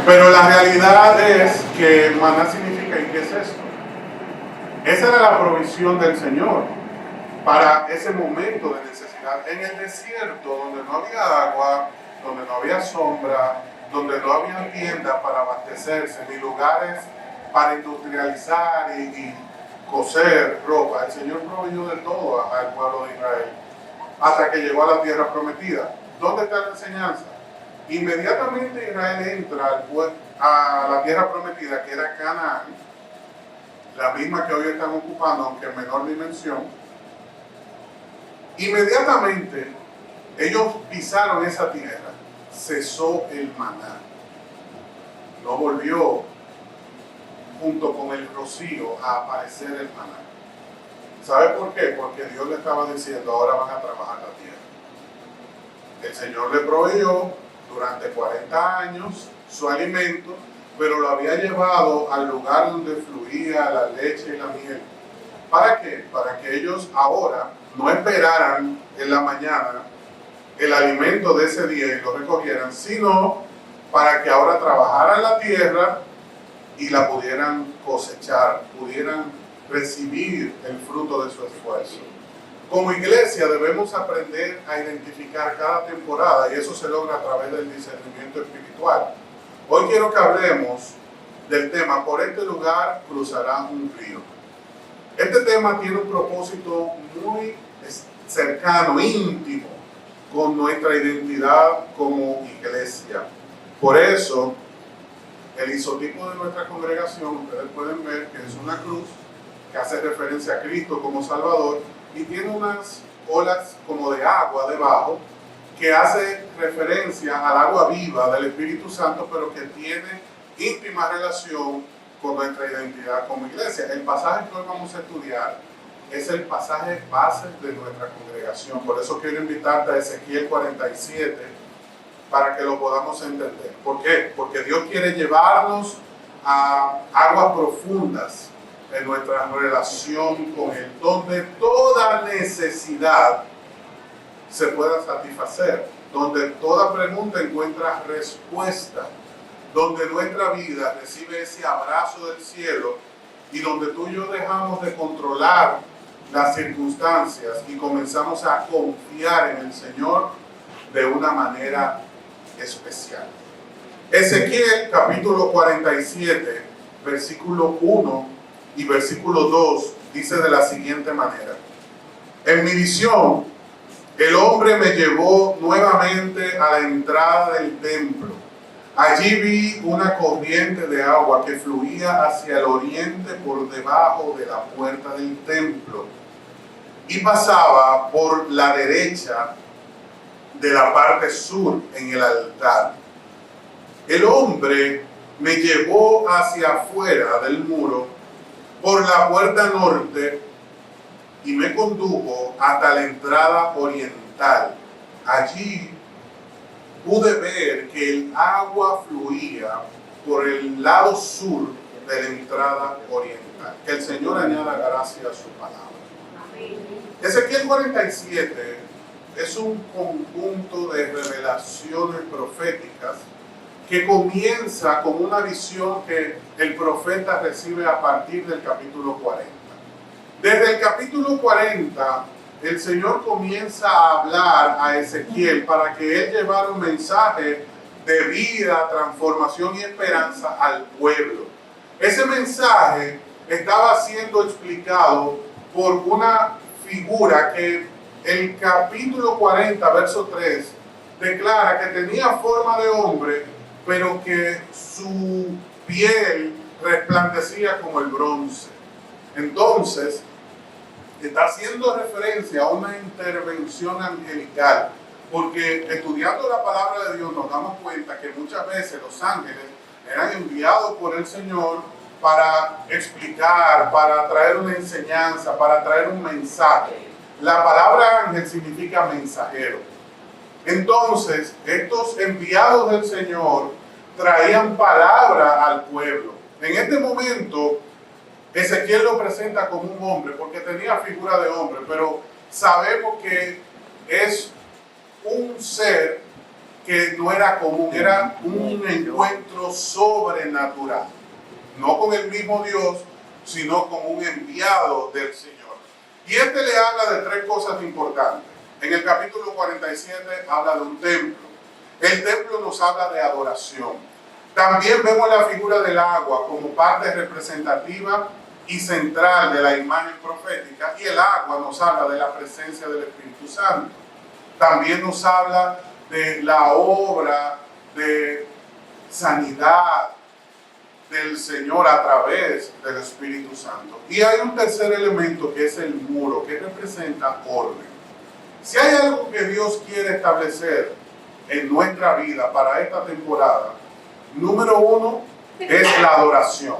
Pero la realidad es que maná significa, ¿y qué es esto? Esa era la provisión del Señor para ese momento de necesidad. En el desierto, donde no había agua, donde no había sombra, donde no había tiendas para abastecerse, ni lugares para industrializar y coser ropa, el Señor proveyó de todo al pueblo de Israel, hasta que llegó a la tierra prometida. ¿Dónde está la enseñanza? Inmediatamente Israel entra a la tierra prometida, que era Canaán, la misma que hoy están ocupando, aunque en menor dimensión. Inmediatamente ellos pisaron esa tierra, cesó el maná, no volvió junto con el rocío a aparecer el maná. ¿Sabe por qué? Porque Dios le estaba diciendo, ahora van a trabajar la tierra. El Señor le proveyó durante 40 años su alimento, pero lo había llevado al lugar donde fluía la leche y la miel. ¿Para qué? Para que ellos ahora no esperaran en la mañana el alimento de ese día y lo recogieran, sino para que ahora trabajaran la tierra y la pudieran cosechar, pudieran recibir el fruto de su esfuerzo. Como iglesia debemos aprender a identificar cada temporada, y eso se logra a través del discernimiento espiritual. Hoy quiero que hablemos del tema, por este lugar cruzará un río. Este tema tiene un propósito muy cercano, íntimo, con nuestra identidad como iglesia. Por eso, el isotipo de nuestra congregación, ustedes pueden ver que es una cruz que hace referencia a Cristo como Salvador, y tiene unas olas como de agua debajo que hace referencia al agua viva del Espíritu Santo, pero que tiene íntima relación con nuestra identidad como iglesia. El pasaje que hoy vamos a estudiar es el pasaje base de nuestra congregación. Por eso quiero invitarte a Ezequiel 47 para que lo podamos entender. ¿Por qué? Porque Dios quiere llevarnos a aguas profundas en nuestra relación con Él, donde toda necesidad se pueda satisfacer, donde toda pregunta encuentra respuesta, donde nuestra vida recibe ese abrazo del cielo y donde tú y yo dejamos de controlar las circunstancias y comenzamos a confiar en el Señor de una manera especial. Ezequiel capítulo 47, versículo 1 y versículo 2 dice de la siguiente manera: en mi visión, el hombre me llevó nuevamente a la entrada del templo. Allí vi una corriente de agua que fluía hacia el oriente por debajo de la puerta del templo y pasaba por la derecha de la parte sur en el altar. El hombre me llevó hacia afuera del muro por la puerta norte y me condujo hasta la entrada oriental. Allí pude ver que el agua fluía por el lado sur de la entrada oriental. Que el Señor añada gracia a su palabra. Ezequiel 47 es un conjunto de revelaciones proféticas que comienza con una visión que el profeta recibe a partir del capítulo 40. Desde el capítulo 40, el Señor comienza a hablar a Ezequiel para que él llevara un mensaje de vida, transformación y esperanza al pueblo. Ese mensaje estaba siendo explicado por una figura que el capítulo 40, verso 3, declara que tenía forma de hombre, pero que su piel resplandecía como el bronce. Entonces, está haciendo referencia a una intervención angelical, porque estudiando la palabra de Dios nos damos cuenta que muchas veces los ángeles eran enviados por el Señor para explicar, para traer una enseñanza, para traer un mensaje. La palabra ángel significa mensajero. Entonces, estos enviados del Señor traían palabra al pueblo. En este momento, Ezequiel lo presenta como un hombre, porque tenía figura de hombre, pero sabemos que es un ser que no era común, era un encuentro sobrenatural. No con el mismo Dios, sino con un enviado del Señor. Y este le habla de tres cosas importantes. En el capítulo 47 habla de un templo. El templo nos habla de adoración. También vemos la figura del agua como parte representativa y central de la imagen profética, y el agua nos habla de la presencia del Espíritu Santo. También nos habla de la obra de sanidad del Señor a través del Espíritu Santo. Y hay un tercer elemento que es el muro, que representa orden. Si hay algo que Dios quiere establecer en nuestra vida para esta temporada, número uno es la adoración.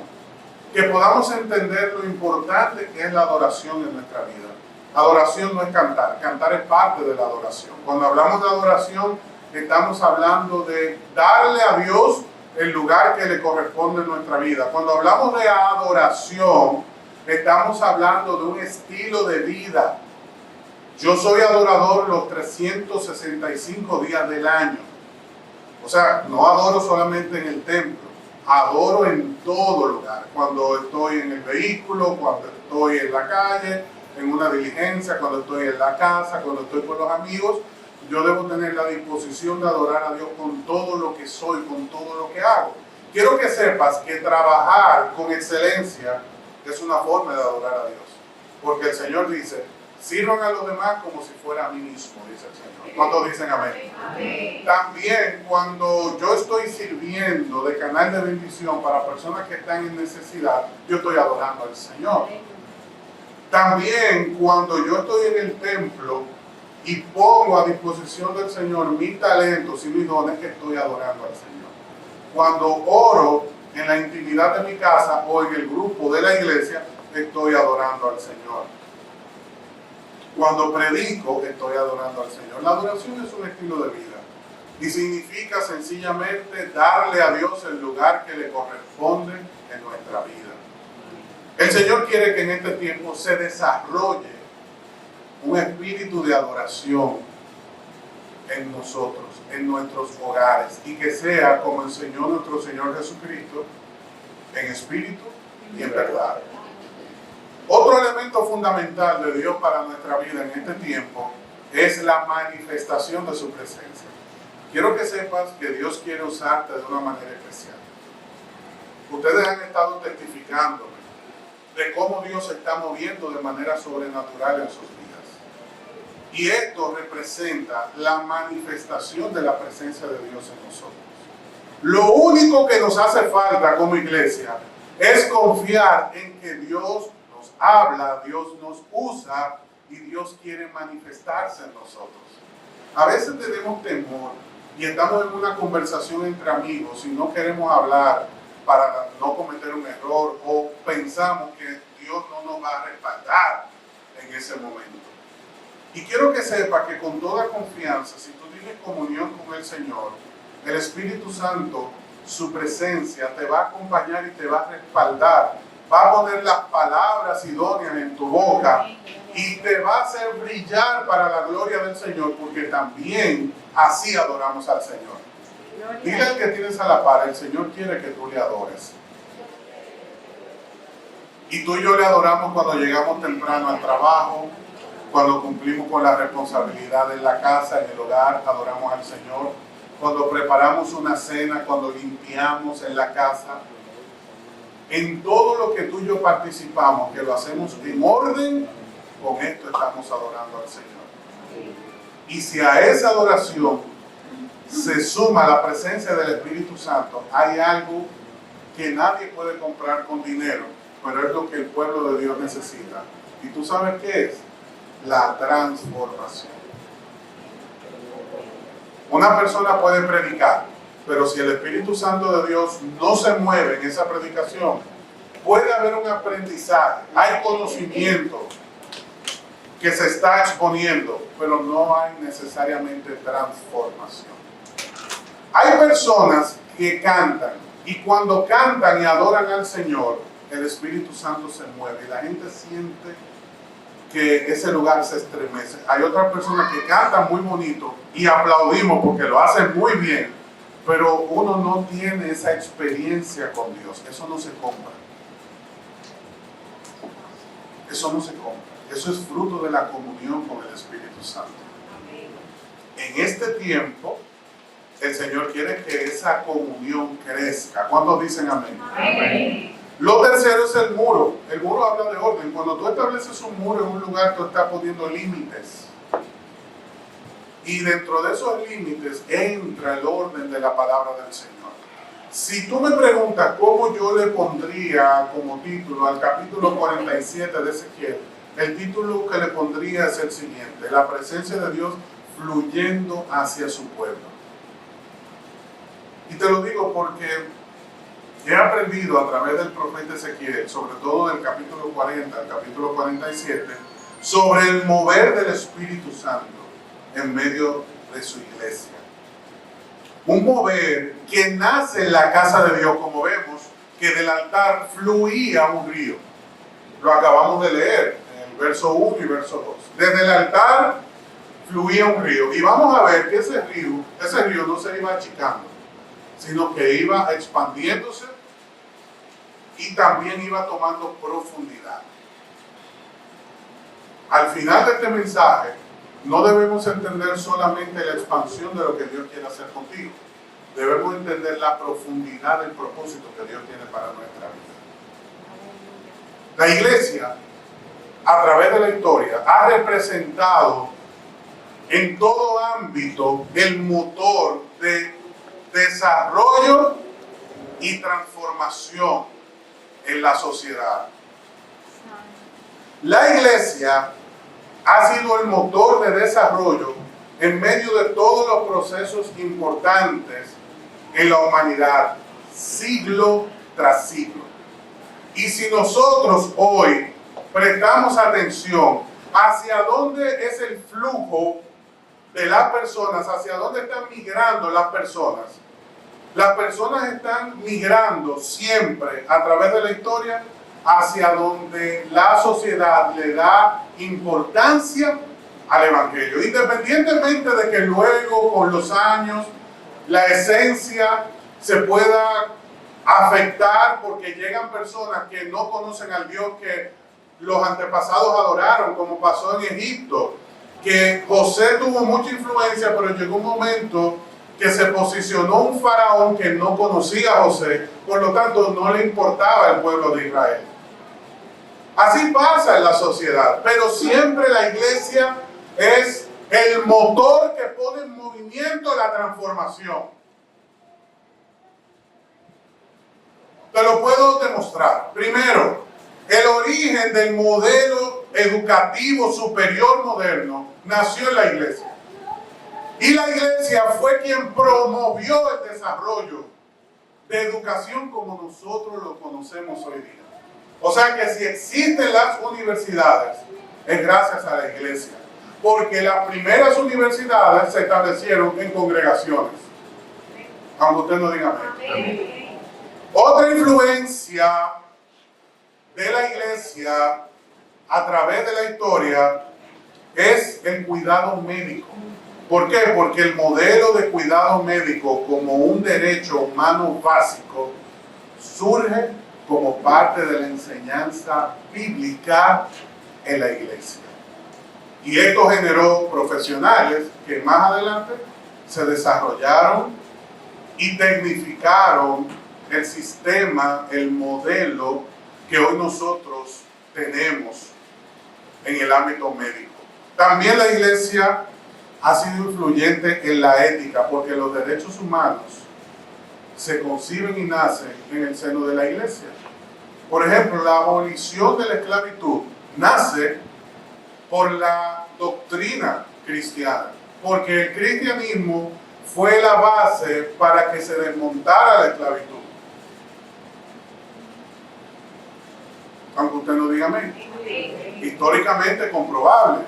Que podamos entender lo importante que es la adoración en nuestra vida. Adoración no es cantar, cantar es parte de la adoración. Cuando hablamos de adoración, estamos hablando de darle a Dios el lugar que le corresponde en nuestra vida. Cuando hablamos de adoración, estamos hablando de un estilo de vida. Yo soy adorador los 365 días del año. O sea, no adoro solamente en el templo, adoro en todo lugar. Cuando estoy en el vehículo, cuando estoy en la calle, en una diligencia, cuando estoy en la casa, cuando estoy con los amigos, yo debo tener la disposición de adorar a Dios con todo lo que soy, con todo lo que hago. Quiero que sepas que trabajar con excelencia es una forma de adorar a Dios. Porque el Señor dice, sirvan a los demás como si fuera a mí mismo, dice el Señor. ¿Cuántos dicen amén? Amén. También cuando yo estoy sirviendo de canal de bendición para personas que están en necesidad, yo estoy adorando al Señor. También cuando yo estoy en el templo y pongo a disposición del Señor mis talentos y mis dones, que estoy adorando al Señor. Cuando oro en la intimidad de mi casa o en el grupo de la iglesia, estoy adorando al Señor. Cuando predico, estoy adorando al Señor. La adoración es un estilo de vida y significa sencillamente darle a Dios el lugar que le corresponde en nuestra vida. El Señor quiere que en este tiempo se desarrolle un espíritu de adoración en nosotros, en nuestros hogares, y que sea como enseñó nuestro Señor Jesucristo, en espíritu y en verdad. Otro elemento fundamental de Dios para nuestra vida en este tiempo es la manifestación de su presencia. Quiero que sepas que Dios quiere usarte de una manera especial. Ustedes han estado testificándome de cómo Dios se está moviendo de manera sobrenatural en sus vidas. Y esto representa la manifestación de la presencia de Dios en nosotros. Lo único que nos hace falta como iglesia es confiar en que Dios nos habla, Dios nos usa y Dios quiere manifestarse en nosotros. A veces tenemos temor y estamos en una conversación entre amigos y no queremos hablar para no cometer un error, o pensamos que Dios no nos va a respaldar en ese momento. Y quiero que sepas que con toda confianza, si tú tienes comunión con el Señor, el Espíritu Santo, su presencia te va a acompañar y te va a respaldar, va a poner las palabras idóneas en tu boca y te va a hacer brillar para la gloria del Señor, porque también así adoramos al Señor. Dile al que tienes a la par, el Señor quiere que tú le adores. Y tú y yo le adoramos cuando llegamos temprano al trabajo, cuando cumplimos con la responsabilidad en la casa, en el hogar, adoramos al Señor. Cuando preparamos una cena, cuando limpiamos en la casa. En todo lo que tú y yo participamos, que lo hacemos en orden, con esto estamos adorando al Señor. Y si a esa adoración se suma la presencia del Espíritu Santo, hay algo que nadie puede comprar con dinero, pero es lo que el pueblo de Dios necesita. ¿Y tú sabes qué es? La transformación. Una persona puede predicar, pero si el Espíritu Santo de Dios no se mueve en esa predicación, puede haber un aprendizaje, hay conocimiento que se está exponiendo, pero no hay necesariamente transformación. Hay personas que cantan, y cuando cantan y adoran al Señor, el Espíritu Santo se mueve y la gente siente que ese lugar se estremece. Hay otras personas que cantan muy bonito y aplaudimos porque lo hacen muy bien, pero uno no tiene esa experiencia con Dios. Eso no se compra. Eso no se compra. Eso es fruto de la comunión con el Espíritu Santo. En este tiempo, el Señor quiere que esa comunión crezca. ¿Cuántos dicen amén? Amén. Lo tercero es el muro. El muro habla de orden. Cuando tú estableces un muro en un lugar, tú estás poniendo límites. Y dentro de esos límites entra el orden de la palabra del Señor. Si tú me preguntas cómo yo le pondría como título al capítulo 47 de Ezequiel, el título que le pondría es el siguiente: la presencia de Dios fluyendo hacia su pueblo. Y te lo digo porque he aprendido a través del profeta Ezequiel, sobre todo del capítulo 40 al capítulo 47, sobre el mover del Espíritu Santo en medio de su iglesia. Un mover que nace en la casa de Dios, como vemos, que del altar fluía un río. Lo acabamos de leer en el verso 1 y verso 2. Desde el altar fluía un río. Y vamos a ver que ese río no se iba achicando, sino que iba expandiéndose y también iba tomando profundidad. Al final de este mensaje, no debemos entender solamente la expansión de lo que Dios quiere hacer contigo. Debemos entender la profundidad del propósito que Dios tiene para nuestra vida. La iglesia, a través de la historia, ha representado en todo ámbito el motor de desarrollo y transformación en la sociedad. La iglesia ha sido el motor de desarrollo en medio de todos los procesos importantes en la humanidad, siglo tras siglo. Y si nosotros hoy prestamos atención hacia dónde es el flujo de las personas, hacia dónde están migrando las personas están migrando siempre a través de la historia hacia donde la sociedad le da importancia al Evangelio, independientemente de que luego con los años la esencia se pueda afectar porque llegan personas que no conocen al Dios que los antepasados adoraron, como pasó en Egipto, que José tuvo mucha influencia, pero llegó un momento que se posicionó un faraón que no conocía a José, por lo tanto no le importaba el pueblo de Israel. Así pasa en la sociedad, pero siempre la iglesia es el motor que pone en movimiento la transformación. Te lo puedo demostrar. Primero, el origen del modelo educativo superior moderno nació en la iglesia. Y la iglesia fue quien promovió el desarrollo de educación como nosotros lo conocemos hoy día. O sea que si existen las universidades, es gracias a la iglesia. Porque las primeras universidades se establecieron en congregaciones. Aunque usted no diga amén. Otra influencia de la iglesia a través de la historia es el cuidado médico. ¿Por qué? Porque el modelo de cuidado médico como un derecho humano básico surge como parte de la enseñanza bíblica en la iglesia. Y esto generó profesionales que más adelante se desarrollaron y tecnificaron el sistema, el modelo que hoy nosotros tenemos en el ámbito médico. También la iglesia ha sido influyente en la ética, porque los derechos humanos se conciben y nacen en el seno de la iglesia. Por ejemplo, la abolición de la esclavitud nace por la doctrina cristiana, porque el cristianismo fue la base para que se desmontara la esclavitud. Aunque usted no diga amén. Históricamente comprobable.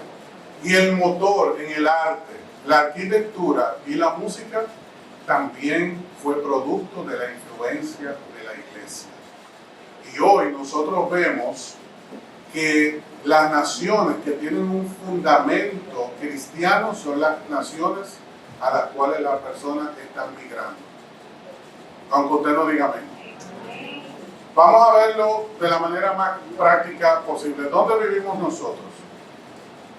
Y el motor en el arte, la arquitectura y la música también fue producto de la influencia de la iglesia. Y hoy nosotros vemos que las naciones que tienen un fundamento cristiano son las naciones a las cuales las personas están migrando. Aunque usted no diga amén. Vamos a verlo de la manera más práctica posible. ¿Dónde vivimos nosotros?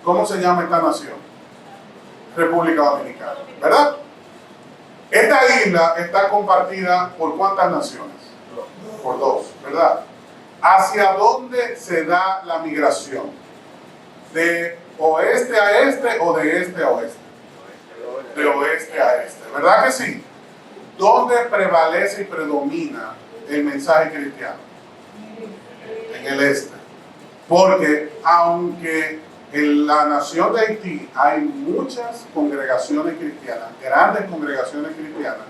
¿Cómo se llama esta nación? República Dominicana, ¿verdad? Esta isla está compartida por ¿cuántas naciones? Por dos, ¿verdad? ¿Hacia dónde se da la migración? ¿De oeste a este o de este a oeste? De oeste a este, ¿verdad que sí? ¿Dónde prevalece y predomina el mensaje cristiano? En el este. Porque aunque en la nación de Haití hay muchas congregaciones cristianas, grandes congregaciones cristianas,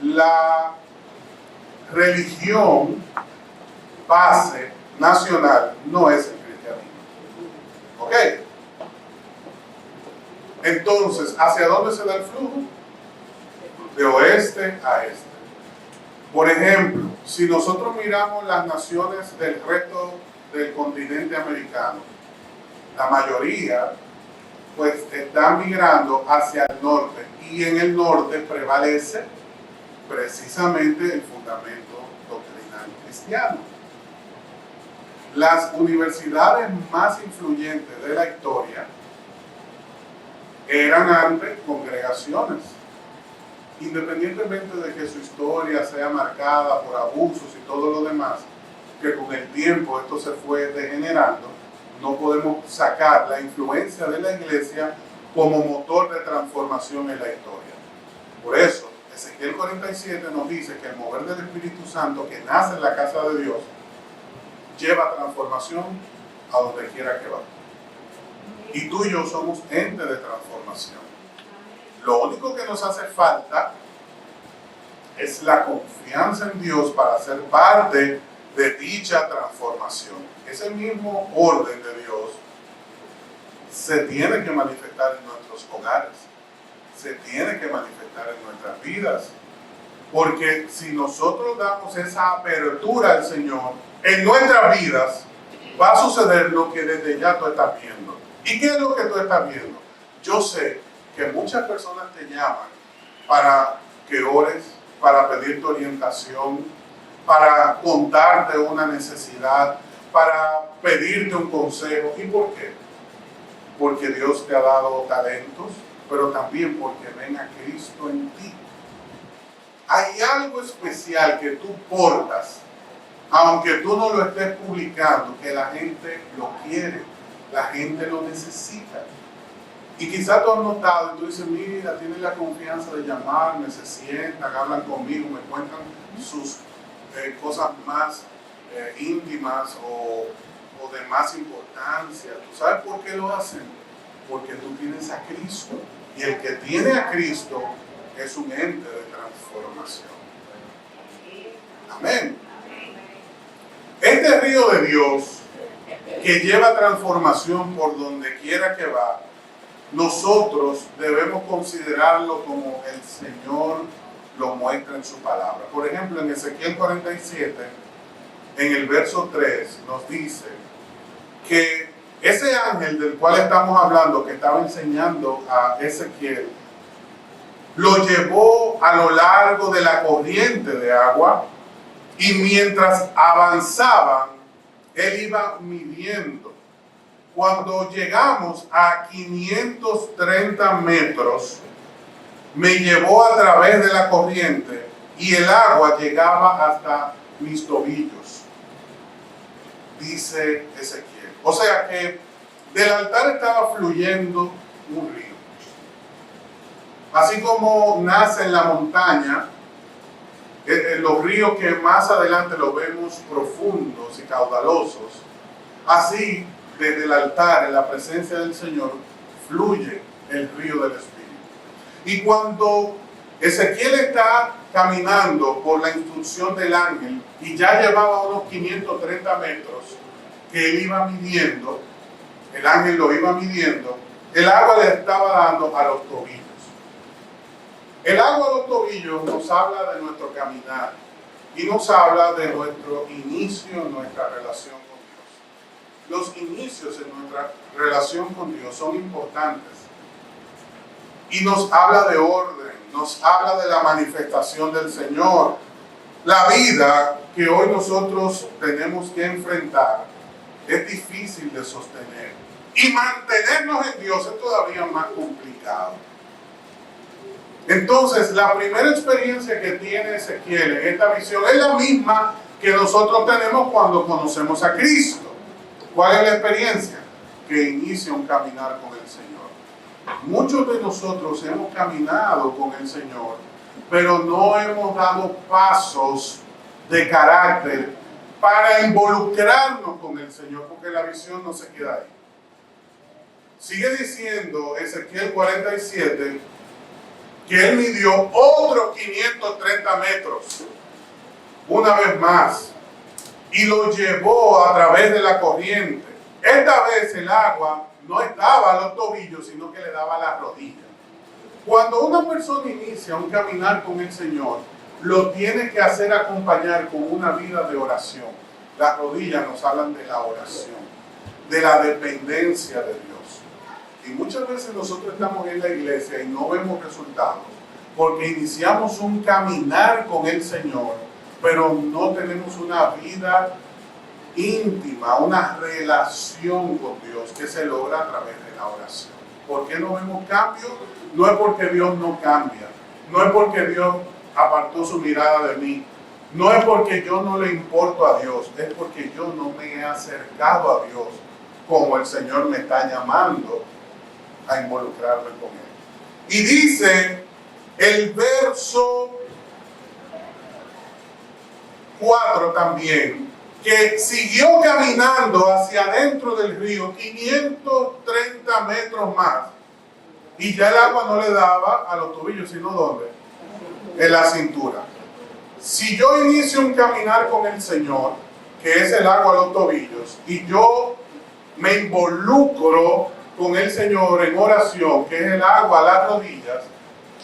la religión base nacional no es el cristianismo. ¿Ok? Entonces, ¿hacia dónde se da el flujo? De oeste a este. Por ejemplo, si nosotros miramos las naciones del resto del continente americano, la mayoría pues están migrando hacia el norte, y en el norte prevalece precisamente el fundamento doctrinal cristiano. Las universidades más influyentes de la historia eran antes congregaciones, independientemente de que su historia sea marcada por abusos y todo lo demás, que con el tiempo esto se fue degenerando. No podemos sacar la influencia de la iglesia como motor de transformación en la historia. Por eso, Ezequiel 47 nos dice que el mover del Espíritu Santo que nace en la casa de Dios lleva transformación a donde quiera que va. Y tú y yo somos entes de transformación. Lo único que nos hace falta es la confianza en Dios para ser parte de dicha transformación. Ese mismo orden de Dios se tiene que manifestar en nuestros hogares, se tiene que manifestar en nuestras vidas, porque si nosotros damos esa apertura al Señor en nuestras vidas, va a suceder lo que desde ya tú estás viendo. ¿Y qué es lo que tú estás viendo? Yo sé que muchas personas te llaman para que ores, para pedirte orientación, para contarte una necesidad, para pedirte un consejo. ¿Y por qué? Porque Dios te ha dado talentos, pero también porque ven a Cristo en ti. Hay algo especial que tú portas, aunque tú no lo estés publicando, que la gente lo quiere, la gente lo necesita. Y quizás tú has notado y tú dices, mira, tienen la confianza de llamarme, se sientan, hablan conmigo, me cuentan sus cosas más íntimas o de más importancia. ¿Tú sabes por qué lo hacen? Porque tú tienes a Cristo. Y el que tiene a Cristo es un ente de transformación. Amén. Este río de Dios que lleva transformación por donde quiera que va, nosotros debemos considerarlo como el Señor lo muestra en su palabra. Por ejemplo, en Ezequiel 47, en el verso 3, nos dice que ese ángel del cual estamos hablando, que estaba enseñando a Ezequiel, lo llevó a lo largo de la corriente de agua, y mientras avanzaban, él iba midiendo. Cuando llegamos a 530 metros, me llevó a través de la corriente y el agua llegaba hasta mis tobillos, dice Ezequiel. O sea que del altar estaba fluyendo un río. Así como nace en la montaña, los ríos que más adelante los vemos profundos y caudalosos, así desde el altar, en la presencia del Señor, fluye el río del Espíritu. Y cuando Ezequiel está caminando por la instrucción del ángel y ya llevaba unos 530 metros que él iba midiendo, el ángel lo iba midiendo, el agua le estaba dando a los tobillos. El agua a los tobillos nos habla de nuestro caminar y nos habla de nuestro inicio en nuestra relación con Dios. los inicios en nuestra relación con Dios son importantes. Y nos habla de orden, nos habla de la manifestación del Señor. La vida que hoy nosotros tenemos que enfrentar es difícil de sostener. Y mantenernos en Dios es todavía más complicado. Entonces, la primera experiencia que tiene Ezequiel en esta visión es la misma que nosotros tenemos cuando conocemos a Cristo. ¿Cuál es la experiencia? Que inicia un caminar con el Señor. Muchos de nosotros hemos caminado con el Señor, pero no hemos dado pasos de carácter para involucrarnos con el Señor, porque la visión no se queda ahí. Sigue diciendo Ezequiel 47 que él midió otros 530 metros, una vez más, y lo llevó a través de la corriente. Esta vez el agua no estaba a los tobillos, sino que le daba a las rodillas. Cuando una persona inicia un caminar con el Señor, lo tiene que hacer acompañar con una vida de oración. Las rodillas nos hablan de la oración, de la dependencia de Dios. Y muchas veces nosotros estamos en la iglesia y no vemos resultados, porque iniciamos un caminar con el Señor, pero no tenemos una vida íntima, una relación con Dios que se logra a través de la oración. ¿Por qué no vemos cambio? No es porque Dios no cambia, no es porque Dios apartó su mirada de mí, no es porque yo no le importo a Dios, es porque yo no me he acercado a Dios como el Señor me está llamando a involucrarme con Él. Y dice el verso 4 también, que siguió caminando hacia adentro del río 530 metros más, y ya el agua no le daba a los tobillos, sino ¿dónde? En la cintura. Si yo inicio un caminar con el Señor, que es el agua a los tobillos, y yo me involucro con el Señor en oración, que es el agua a las rodillas,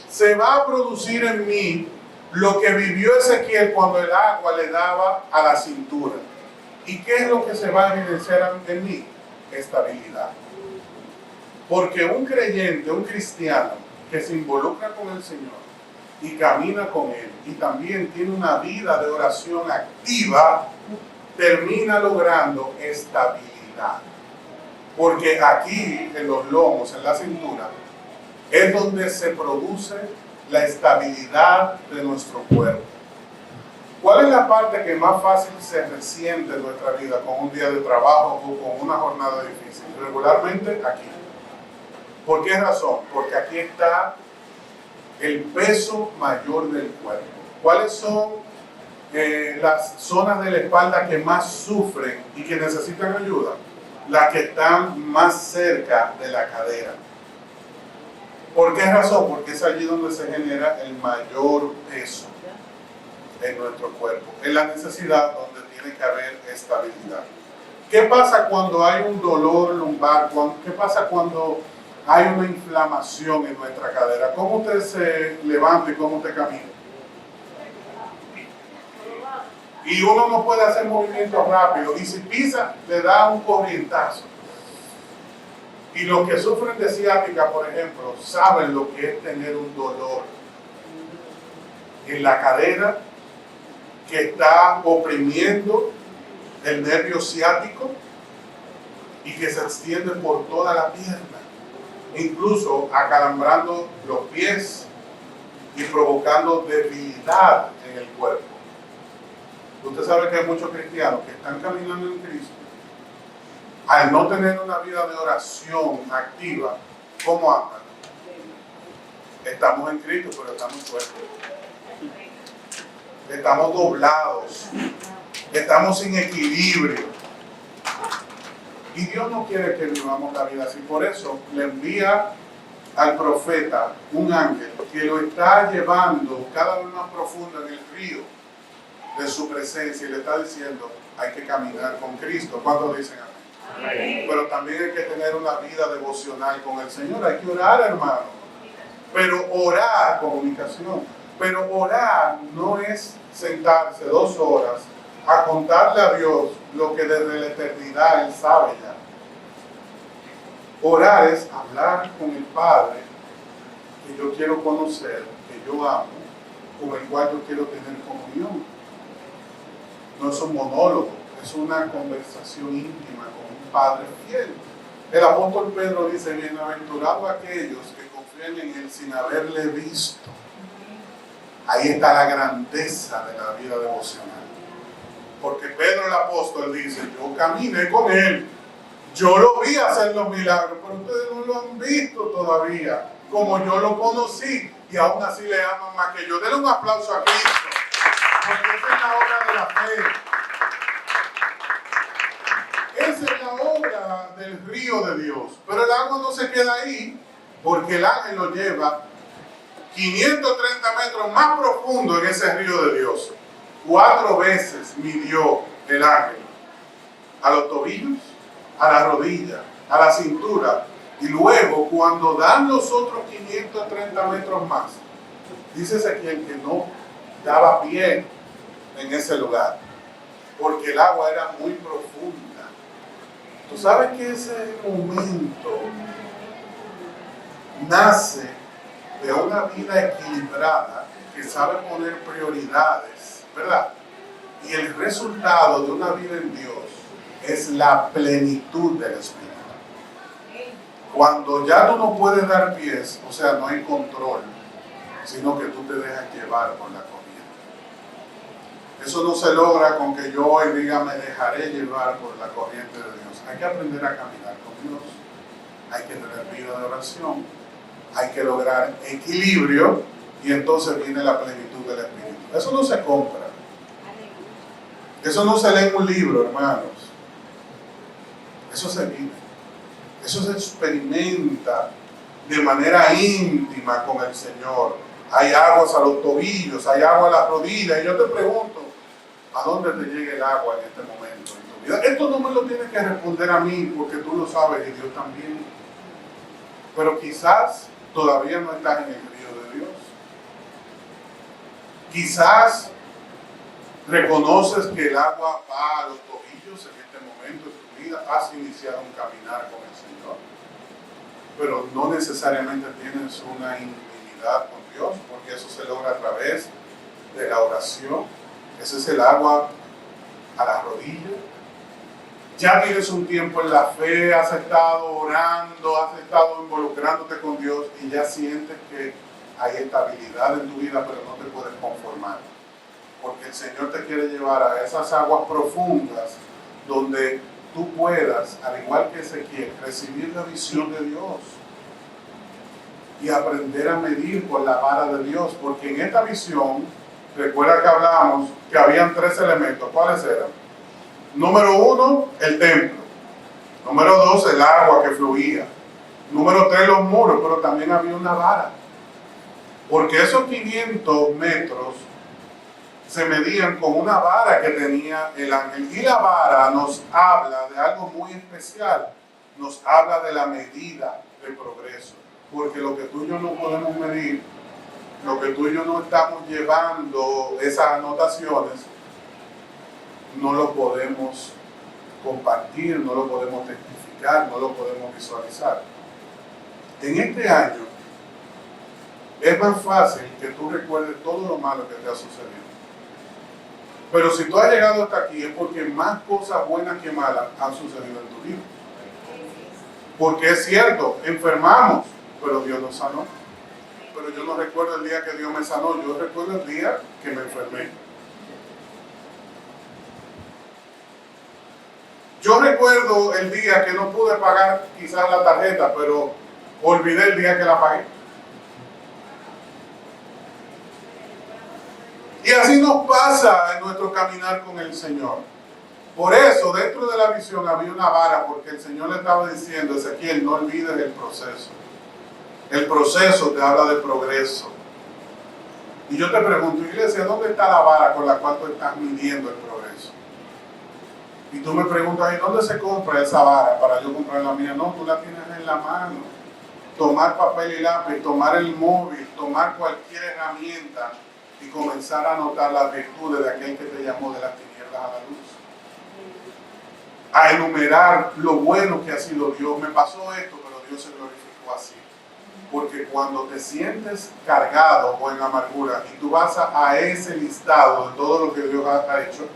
se va a producir en mí lo que vivió Ezequiel cuando el agua le daba a la cintura. ¿Y qué es lo que se va a evidenciar en mí? Estabilidad. Porque un creyente, un cristiano que se involucra con el Señor y camina con Él y también tiene una vida de oración activa, termina logrando estabilidad. Porque aquí, en los lomos, en la cintura, es donde se produce la estabilidad de nuestro cuerpo. ¿Cuál es la parte que más fácil se resiente en nuestra vida con un día de trabajo o con una jornada difícil? Regularmente aquí. ¿Por qué razón? Porque aquí está el peso mayor del cuerpo. ¿Cuáles son las zonas de la espalda que más sufren y que necesitan ayuda? Las que están más cerca de la cadera. ¿Por qué razón? Porque es allí donde se genera el mayor peso en nuestro cuerpo, en la necesidad donde tiene que haber estabilidad. ¿Qué pasa cuando hay un dolor lumbar? ¿Qué pasa cuando hay una inflamación en nuestra cadera? ¿Cómo usted se levanta y cómo usted camina? Y uno no puede hacer movimientos rápidos, y si pisa, le da un corrientazo. Y los que sufren de ciática, por ejemplo, saben lo que es tener un dolor en la cadera que está oprimiendo el nervio ciático y que se extiende por toda la pierna, incluso acalambrando los pies y provocando debilidad en el cuerpo. Usted sabe que hay muchos cristianos que están caminando en Cristo, al no tener una vida de oración activa, ¿cómo andan? Estamos en Cristo, pero estamos fuertes. Estamos doblados. Estamos sin equilibrio. Y Dios no quiere que vivamos la vida así. Por eso le envía al profeta un ángel que lo está llevando cada vez más profundo en el río de su presencia y le está diciendo, hay que caminar con Cristo. ¿Cuántos dicen amén? Pero también hay que tener una vida devocional con el Señor. Hay que orar, hermano. Pero orar, comunicación. Pero orar no es sentarse 2 horas a contarle a Dios lo que desde la eternidad Él sabe ya. Orar es hablar con el Padre que yo quiero conocer, que yo amo, con el cual yo quiero tener comunión. No es un monólogo, es una conversación íntima con un Padre fiel. El apóstol Pedro dice: bienaventurados aquellos que confían en Él sin haberle visto. Ahí está la grandeza de la vida devocional. Porque Pedro el apóstol dice: yo caminé con Él, yo lo vi hacer los milagros, pero ustedes no lo han visto todavía, como yo lo conocí, y aún así le aman más que yo. Denle un aplauso a Cristo, porque esa es la obra de la fe. Esa es la obra del río de Dios. Pero el agua no se queda ahí, porque el ángel lo lleva 530 metros más profundo en ese río de Dios. 4 veces midió el ángel. A los tobillos, a la rodilla, a la cintura. Y luego, cuando dan los otros 530 metros más, dice Ezequiel que no daba pie en ese lugar, porque el agua era muy profunda. Tú sabes que ese momento nace de una vida equilibrada que sabe poner prioridades, ¿verdad? Y el resultado de una vida en Dios es la plenitud del Espíritu. Cuando ya tú no puedes dar pies, o sea, no hay control, sino que tú te dejas llevar por la corriente. Eso no se logra con que yo hoy diga: me dejaré llevar por la corriente de Dios. Hay que aprender a caminar con Dios. Hay que tener vida de oración. Hay que lograr equilibrio, y entonces viene la plenitud del Espíritu. Eso no se compra. Eso no se lee en un libro, hermanos. Eso se vive. Eso se experimenta de manera íntima con el Señor. Hay aguas a los tobillos, hay agua a las rodillas. Y yo te pregunto: ¿a dónde te llega el agua en este momento en tu vida? Esto no me lo tienes que responder a mí, porque tú lo sabes y Dios también. Pero quizás todavía no estás en el río de Dios. Quizás reconoces que el agua va a los tobillos en este momento de tu vida. Has iniciado un caminar con el Señor, pero no necesariamente tienes una intimidad con Dios, porque eso se logra a través de la oración. Ese es el agua a las rodillas. Ya tienes un tiempo en la fe, has estado orando, has estado involucrándote con Dios, y ya sientes que hay estabilidad en tu vida, pero no te puedes conformar. Porque el Señor te quiere llevar a esas aguas profundas donde tú puedas, al igual que Ezequiel, recibir la visión de Dios y aprender a medir por la vara de Dios. Porque en esta visión, recuerda que hablamos que habían 3 elementos. ¿Cuáles eran? Número 1, el templo. Número 2, el agua que fluía. Número 3, los muros, pero también había una vara. Porque esos 500 metros se medían con una vara que tenía el ángel. Y la vara nos habla de algo muy especial. Nos habla de la medida de progreso. Porque lo que tú y yo no podemos medir, lo que tú y yo no estamos llevando, esas anotaciones, no lo podemos compartir, no lo podemos testificar, no lo podemos visualizar. En este año es más fácil que tú recuerdes todo lo malo que te ha sucedido. Pero si tú has llegado hasta aquí es porque más cosas buenas que malas han sucedido en tu vida. Porque es cierto, enfermamos, pero Dios nos sanó. Pero yo no recuerdo el día que Dios me sanó, yo recuerdo el día que me enfermé. Yo recuerdo el día que no pude pagar quizás la tarjeta, pero olvidé el día que la pagué. Y así nos pasa en nuestro caminar con el Señor. Por eso, dentro de la visión había una vara, porque el Señor le estaba diciendo: Ezequiel, no olvides el proceso. El proceso te habla de progreso. Y yo te pregunto, iglesia, ¿dónde está la vara con la cual tú estás midiendo el progreso? Y tú me preguntas: ¿y dónde se compra esa vara para yo comprar la mía? No, tú la tienes en la mano. Tomar papel y lápiz, tomar el móvil, tomar cualquier herramienta y comenzar a anotar las virtudes de aquel que te llamó de las tinieblas a la luz. a enumerar lo bueno que ha sido Dios. Me pasó esto, pero Dios se glorificó así. Porque cuando te sientes cargado o en amargura y tú vas a ese listado de todo lo que Dios ha hecho,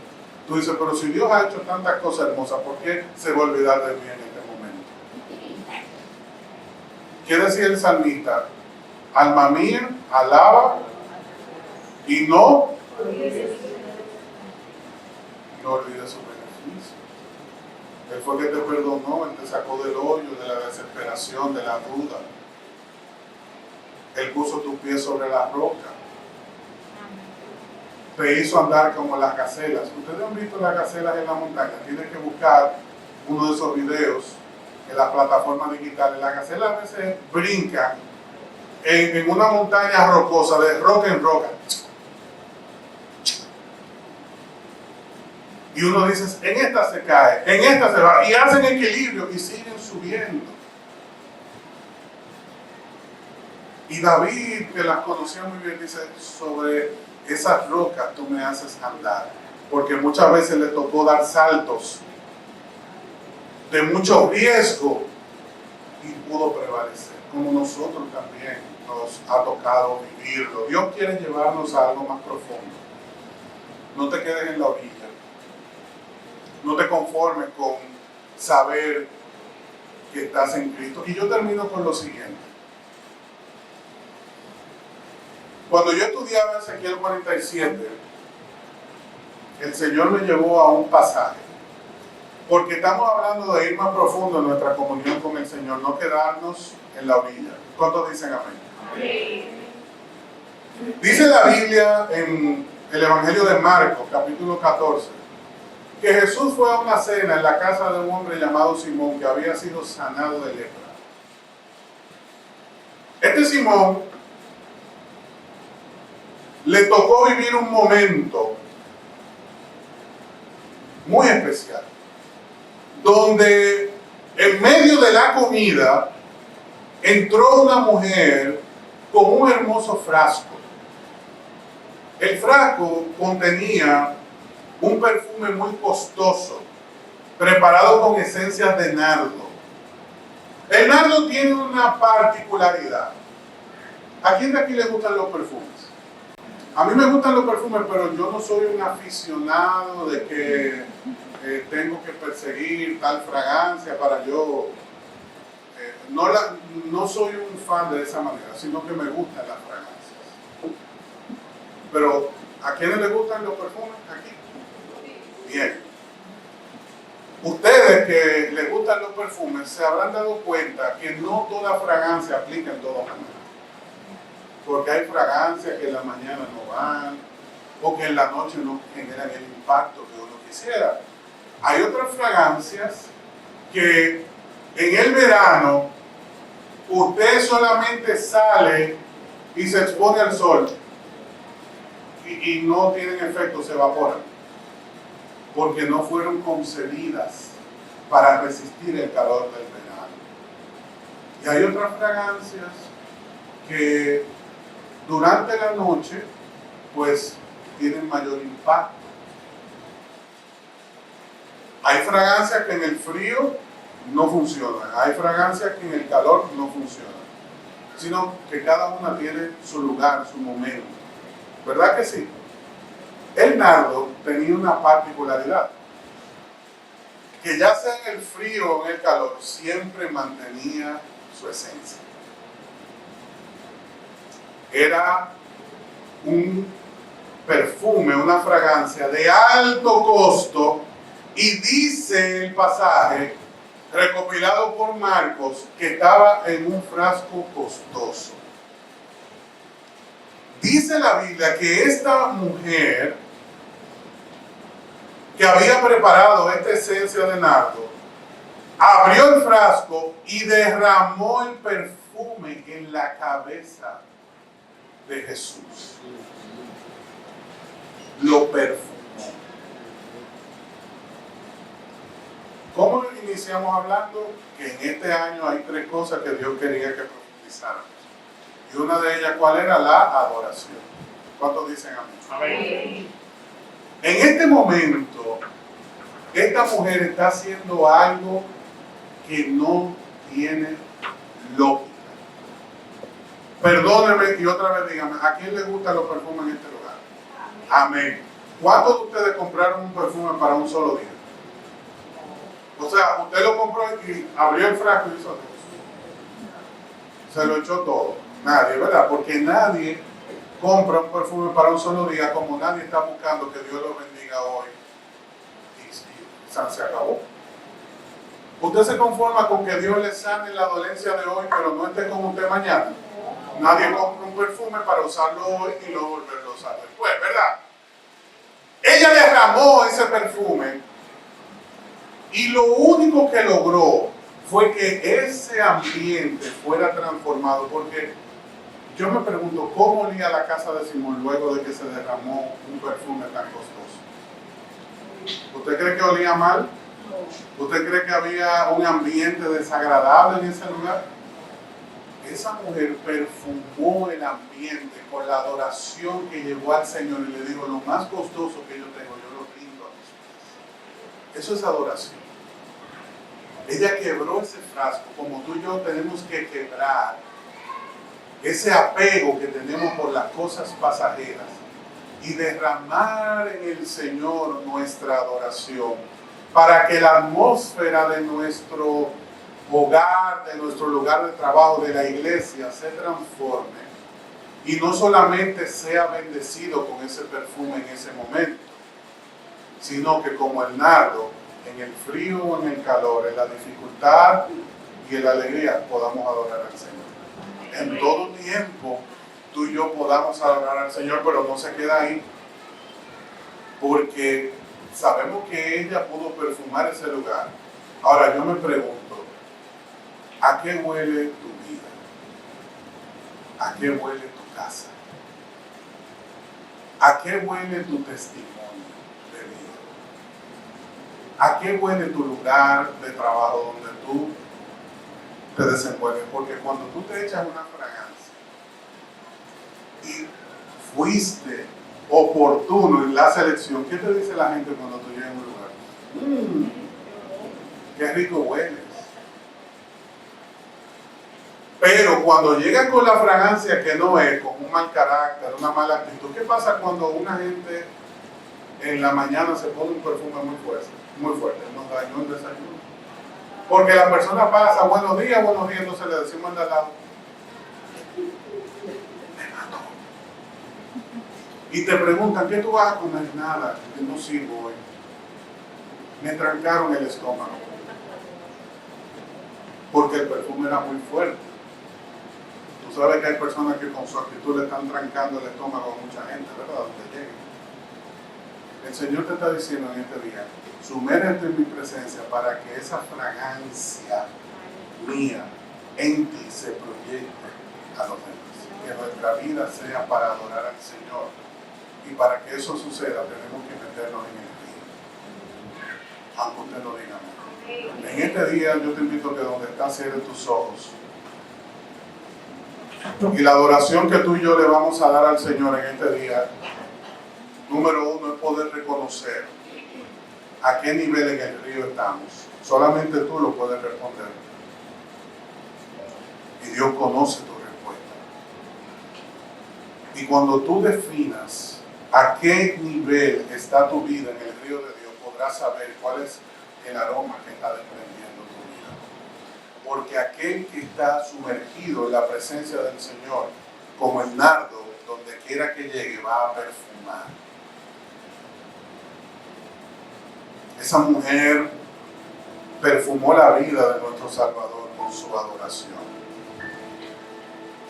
tú dices, pero si Dios ha hecho tantas cosas hermosas, ¿por qué se va a olvidar de mí en este momento? ¿Qué decía el salmista? Alma mía, alaba y no olvides su beneficio. Él fue el que te perdonó, Él te sacó del hoyo, de la desesperación, de la duda. Él puso tus pies sobre la roca. Te hizo andar como las gacelas. Ustedes han visto las gacelas en la montaña. Tienen que buscar uno de esos videos en las plataformas digitales. Las gacelas a veces brincan en una montaña rocosa, de roca en roca. Y uno dice, en esta se cae, en esta se va. Y hacen equilibrio y siguen subiendo. Y David, que las conocía muy bien, dice, sobre esas rocas tú me haces andar. Porque muchas veces le tocó dar saltos de mucho riesgo y pudo prevalecer. Como nosotros también nos ha tocado vivirlo. Dios quiere llevarnos a algo más profundo. No te quedes en la orilla. No te conformes con saber que estás en Cristo. Y yo termino con lo siguiente. Cuando yo estudiaba Ezequiel 47, el Señor me llevó a un pasaje, porque estamos hablando de ir más profundo en nuestra comunión con el Señor, no quedarnos en la orilla. ¿Cuántos dicen amén? Amén. Dice la Biblia en el Evangelio de Marcos, capítulo 14, que Jesús fue a una cena en la casa de un hombre llamado Simón, que había sido sanado de lepra. Este Simón le tocó vivir un momento muy especial, donde en medio de la comida entró una mujer con un hermoso frasco. El frasco contenía un perfume muy costoso, preparado con esencias de nardo. El nardo tiene una particularidad. ¿A quién de aquí le gustan los perfumes? A mí me gustan los perfumes, pero yo no soy un aficionado de que tengo que perseguir tal fragancia para yo... no soy un fan de esa manera, sino que me gustan las fragancias. Pero, ¿a quiénes les gustan los perfumes? Aquí. Bien. Ustedes que les gustan los perfumes se habrán dado cuenta que no toda fragancia aplica en todo momento. Porque hay fragancias que en la mañana no van, o que en la noche no generan el impacto que uno quisiera. Hay otras fragancias que en el verano usted solamente sale y se expone al sol y no tienen efecto, se evaporan, porque no fueron concebidas para resistir el calor del verano. Y hay otras fragancias que durante la noche, pues, tienen mayor impacto. Hay fragancias que en el frío no funcionan, hay fragancias que en el calor no funcionan, sino que cada una tiene su lugar, su momento. ¿Verdad que sí? El nardo tenía una particularidad, que ya sea en el frío o en el calor, siempre mantenía su esencia. Era un perfume, una fragancia de alto costo, y dice el pasaje recopilado por Marcos que estaba en un frasco costoso. Dice la Biblia que esta mujer que había preparado esta esencia de nardo abrió el frasco y derramó el perfume en la cabeza de Jesús. Lo perfumó. ¿Cómo iniciamos hablando? Que en este año hay 3 cosas que Dios quería que profundizáramos. Y una de ellas, ¿cuál era? La adoración. ¿Cuántos dicen amén? Amén. En este momento, Esta mujer está haciendo algo que no tiene lógica. Perdónenme y otra vez díganme, ¿a quién le gustan los perfumes en este lugar? Amén. ¿Cuántos de ustedes compraron un perfume para un solo día? O sea, usted lo compró y abrió el frasco y hizo eso. Se lo echó todo. Nadie, ¿verdad? Porque nadie compra un perfume para un solo día, como nadie está buscando que Dios lo bendiga hoy. Y se acabó. Usted se conforma con que Dios le sane la dolencia de hoy, pero no esté con usted mañana. Nadie compra un perfume para usarlo hoy y luego volverlo a usar después, ¿verdad? Ella derramó ese perfume y lo único que logró fue que ese ambiente fuera transformado, porque yo me pregunto cómo olía la casa de Simón luego de que se derramó un perfume tan costoso. ¿Usted cree que olía mal? ¿Usted cree que había un ambiente desagradable en ese lugar? Esa mujer perfumó el ambiente con la adoración que llevó al Señor y le dijo, lo más costoso que yo tengo, yo lo rindo a mis pies. Eso es adoración. Ella quebró ese frasco, como tú y yo tenemos que quebrar ese apego que tenemos por las cosas pasajeras y derramar en el Señor nuestra adoración para que la atmósfera de nuestro hogar, de nuestro lugar de trabajo, de la iglesia, se transforme y no solamente sea bendecido con ese perfume en ese momento, sino que como el nardo, en el frío o en el calor, en la dificultad y en la alegría, podamos adorar al Señor. En todo tiempo, tú y yo podamos adorar al Señor, pero no se queda ahí, porque sabemos que ella pudo perfumar ese lugar. Ahora yo me pregunto, ¿a qué huele tu vida? ¿A qué huele tu casa? ¿A qué huele tu testimonio de vida? ¿A qué huele tu lugar de trabajo donde tú te desenvuelves? Porque cuando tú te echas una fragancia y fuiste oportuno en la selección, ¿qué te dice la gente cuando tú llegas a un lugar? ¡Qué rico hueles! Pero cuando llegas con la fragancia que no es, con un mal carácter, una mala actitud, ¿qué pasa cuando una gente en la mañana se pone un perfume muy fuerte? Nos dañó el desayuno. Porque la persona pasa, buenos días, entonces le decimos al lado, me mató. Y te preguntan, ¿qué tú vas a comer? Nada, que no sirvo hoy. Me trancaron el estómago. Porque el perfume era muy fuerte. Tú sabes que hay personas que con su actitud le están trancando el estómago a mucha gente, ¿verdad? Donde lleguen. El Señor te está diciendo en este día, sumérgete en mi presencia para que esa fragancia mía en ti se proyecte a los demás. Que nuestra vida sea para adorar al Señor. Y para que eso suceda tenemos que meternos en el día. Aunque usted no diga nada. En este día yo te invito a que donde estás cierre tus ojos. Y la adoración que tú y yo le vamos a dar al Señor en este día, número uno, es poder reconocer a qué nivel en el río estamos. Solamente tú lo puedes responder. Y Dios conoce tu respuesta. Y cuando tú definas a qué nivel está tu vida en el río de Dios, podrás saber cuál es el aroma que está desprendiendo tu vida. Porque aquel que está sumergido en la presencia del Señor, como el nardo, donde quiera que llegue, va a perfumar. Esa mujer perfumó la vida de nuestro Salvador con su adoración.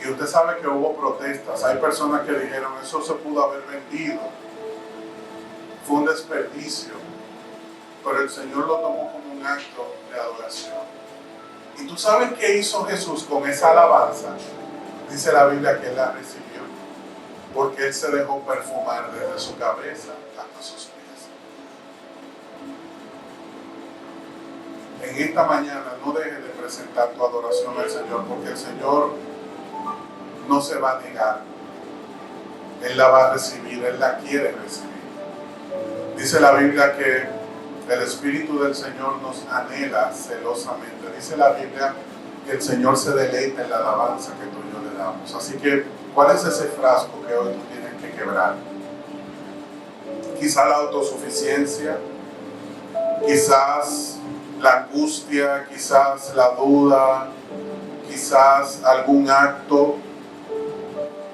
Y usted sabe que hubo protestas. Hay personas que dijeron, eso se pudo haber vendido. Fue un desperdicio. Pero el Señor lo tomó como un acto de adoración. ¿Y tú sabes qué hizo Jesús con esa alabanza? Dice la Biblia que Él la recibió. Porque Él se dejó perfumar desde su cabeza hasta sus pies. En esta mañana no dejes de presentar tu adoración al Señor, porque el Señor no se va a negar. Él la va a recibir, Él la quiere recibir. Dice la Biblia que El Espíritu del Señor nos anhela celosamente. Dice la Biblia que el Señor se deleita en la alabanza que tú y yo le damos. Así que, ¿cuál es ese frasco que hoy tú tienes que quebrar? Quizás la autosuficiencia, quizás la angustia, quizás la duda, quizás algún acto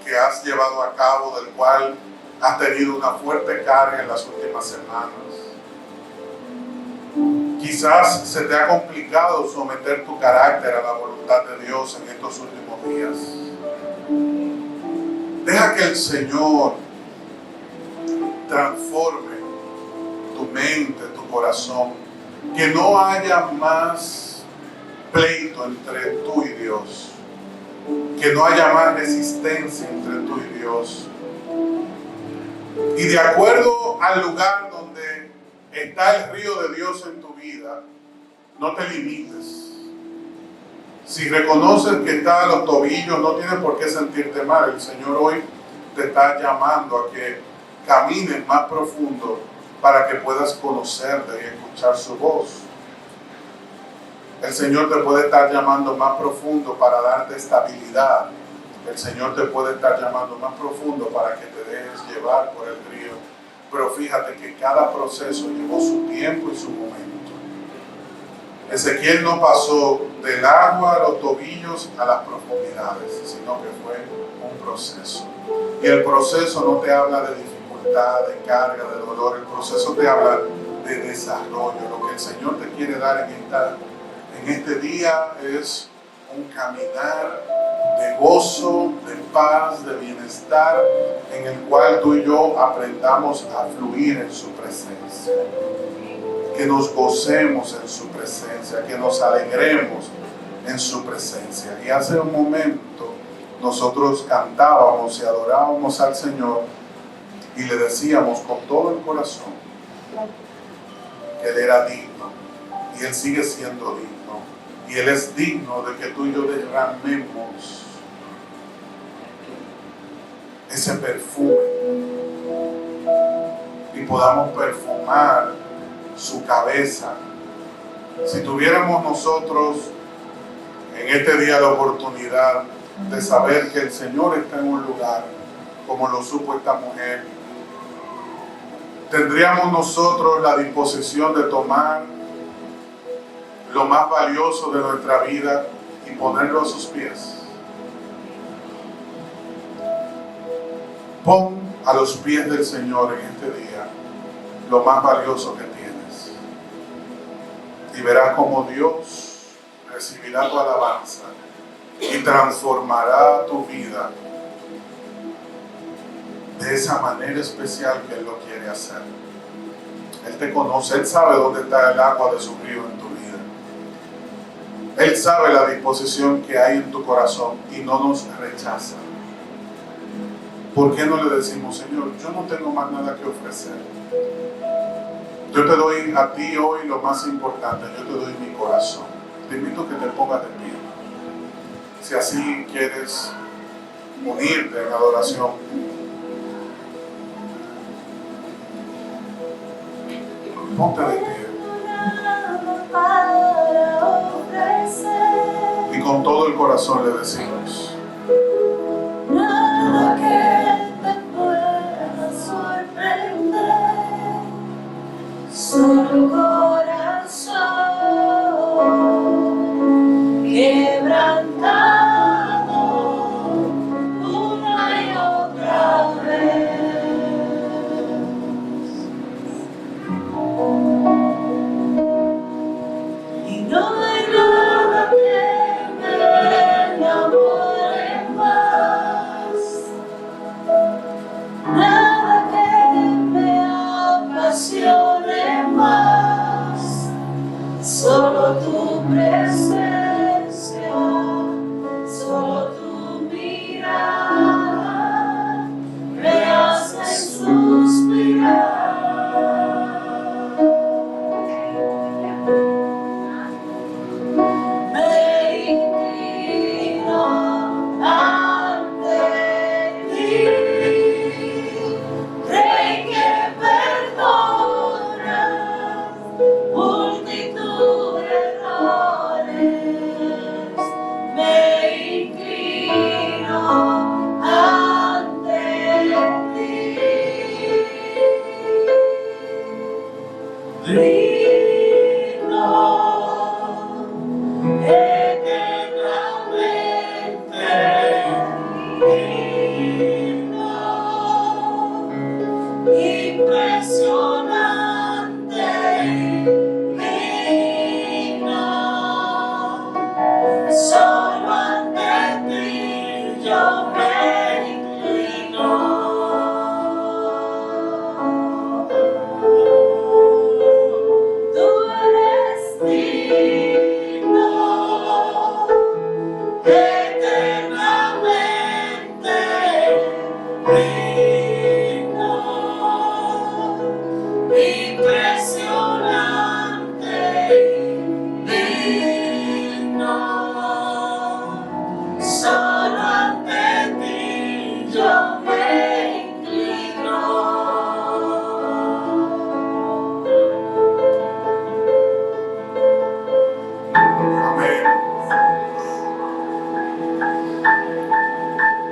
que has llevado a cabo del cual has tenido una fuerte carga en las últimas semanas. Quizás se te ha complicado someter tu carácter a la voluntad de Dios en estos últimos días. Deja que el Señor transforme tu mente, tu corazón. Que no haya más pleito entre tú y Dios. Que no haya más resistencia entre tú y Dios. Y de acuerdo al lugar donde está el río de Dios en tu vida, no te limites. Si reconoces que está a los tobillos, no tienes por qué sentirte mal. El Señor hoy te está llamando a que camines más profundo para que puedas conocerle y escuchar su voz. El Señor te puede estar llamando más profundo para darte estabilidad. El Señor te puede estar llamando más profundo para que te dejes llevar por el río. Pero fíjate que cada proceso llevó su tiempo y su momento. Ezequiel no pasó del agua a los tobillos a las profundidades, sino que fue un proceso. Y el proceso no te habla de dificultad, de carga, de dolor. El proceso te habla de desarrollo. Lo que el Señor te quiere dar en este día es un caminar de gozo, de paz, de bienestar, en el cual tú y yo aprendamos a fluir en su presencia. Que nos gocemos en su presencia, que nos alegremos en su presencia. Y hace un momento nosotros cantábamos y adorábamos al Señor y le decíamos con todo el corazón que Él era digno y Él sigue siendo digno. Y Él es digno de que tú y yo derramemos ese perfume y podamos perfumar su cabeza. Si tuviéramos nosotros en este día la oportunidad de saber que el Señor está en un lugar como lo supo esta mujer, tendríamos nosotros la disposición de tomar lo más valioso de nuestra vida y ponerlo a sus pies. Pon a los pies del Señor en este día lo más valioso que tienes. Y verás cómo Dios recibirá tu alabanza y transformará tu vida de esa manera especial que Él lo quiere hacer. Él te conoce, Él sabe dónde está el agua de su río en tu vida. Él sabe la disposición que hay en tu corazón y no nos rechaza. ¿Por qué no le decimos, Señor, yo no tengo más nada que ofrecer? Yo te doy a ti hoy lo más importante, yo te doy mi corazón. Te invito a que te pongas de pie. Si así quieres unirte en adoración. Ponte de pie. Y con todo el corazón le decimos. Nada que te pueda sorprender, solo corazón quebrantado una y otra vez. Y no hay nada que me enamore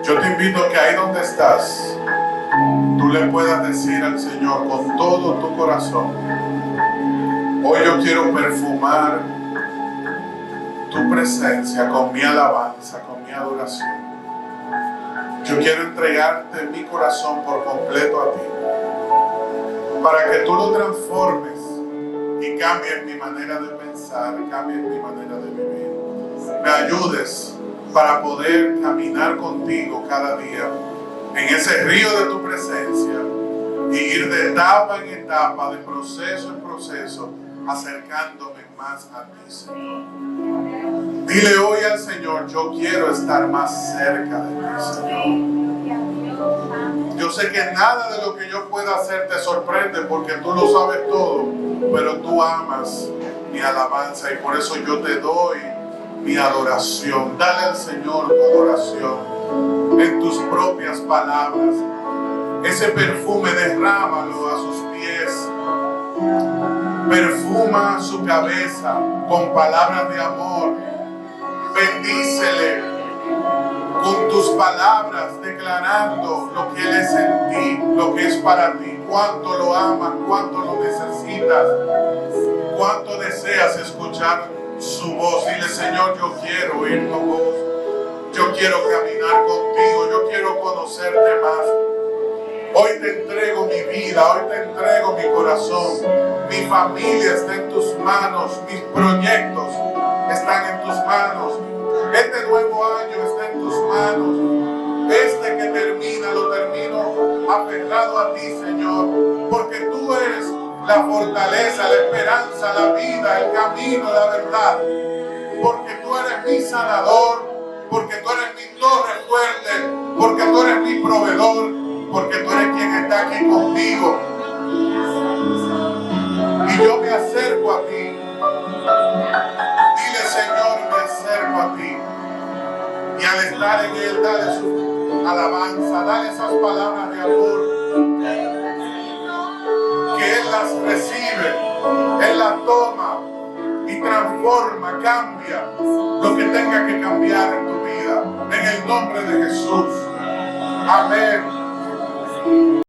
Yo te invito a que ahí donde estás, tú le puedas decir al Señor con todo tu corazón: hoy yo quiero perfumar tu presencia con mi alabanza, con mi adoración. Yo quiero entregarte mi corazón por completo a ti, para que tú lo transformes y cambies mi manera de pensar, cambies mi manera de vivir. Me ayudes para poder caminar contigo cada día en ese río de tu presencia y ir de etapa en etapa, de proceso en proceso, acercándome más a ti, Señor. Dile hoy al Señor: yo quiero estar más cerca de ti, Señor. Yo sé que nada de lo que yo pueda hacer te sorprende, porque tú lo sabes todo, pero tú amas mi alabanza y por eso yo te doy mi adoración. Dale al Señor tu adoración en tus propias palabras. Ese perfume derrámalo a sus pies. Perfuma su cabeza con palabras de amor. Bendícele con tus palabras, declarando lo que Él es en ti, lo que es para ti, cuánto lo amas, cuánto lo necesitas, cuánto deseas escuchar su voz. Dile: Señor, yo quiero oír tu voz, yo quiero caminar contigo, yo quiero conocerte más. Hoy te entrego mi vida, hoy te entrego mi corazón. Mi familia está en tus manos, mis proyectos están en tus manos. Este nuevo año está en tus manos. Este que termina, lo termino aferrado a ti, Señor, porque tú eres la fortaleza, la esperanza, la vida, el camino, la verdad. Porque tú eres mi sanador, porque tú eres mi torre fuerte, porque tú eres mi proveedor, porque tú eres quien está aquí conmigo. Y yo me acerco a ti. Dile: Señor, me acerco a ti. Y al estar en Él, dale su alabanza, dale esas palabras de amor, que Él las recibe, Él las toma y transforma, cambia lo que tenga que cambiar en tu vida, en el nombre de Jesús. Amén.